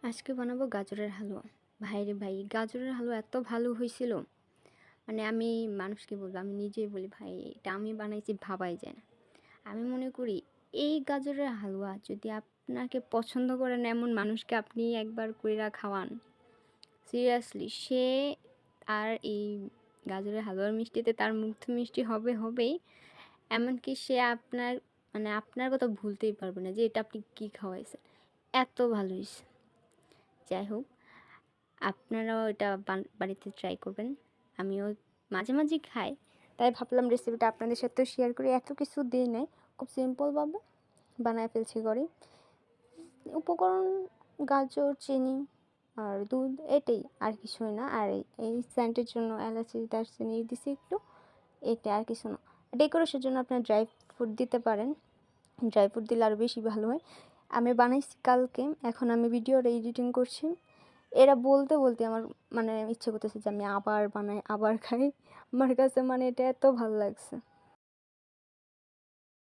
আজকে বানাবো গাজরের হালুয়া। ভাইরে ভাই, গাজরের হালুয়া এত ভালো হয়েছিল, মানে আমি মানুষকে বলবো, আমি নিজেই বলি ভাই এটা আমি বানাইছি, ভাবাই যায় না। আমি মনে করি এই গাজরের হালুয়া যদি আপনাকে পছন্দ করেন এমন মানুষকে আপনি একবার কইরা খাওয়ান, সিরিয়াসলি সে আর এই গাজরের হালুয়ার মিষ্টিতে তার মুগ্ধ মিষ্টি হবেই। এমনকি সে আপনার মানে আপনার কথা ভুলতেই পারবে না যে এটা আপনি কী খাওয়াইছেন। এত ভালো হইছে। যাই হোক, আপনারাও এটা বাড়িতে ট্রাই করবেন। আমিও মাঝে মাঝে খাই, তাই ভাবলাম রেসিপিটা আপনাদের সাথেও শেয়ার করি। এত কিছু দিই নাই, খুব সিম্পলভাবে বানায় ফেলছি ঘরেই। উপকরণ গাজর, চিনি আর দুধ, এটাই, আর কিছুই না। আর এই সেন্টের জন্য এলাচি দারচিনি দিছি একটু, এটা আর কিছু না। ডেকোরেশনের জন্য আপনার ড্রাই ফ্রুট দিতে পারেন, ড্রাই ফ্রুট দিলে আরও বেশি ভালো হয়। আমি বানাইছি কালকে, এখন আমি ভিডিওর এডিটিং করছি। এরা বলতে বলতে আমার মানে ইচ্ছে করতেছে যে আমি আবার বানাই, আবার খাই। আমার কাছে মানে এটা এত ভালো লাগছে।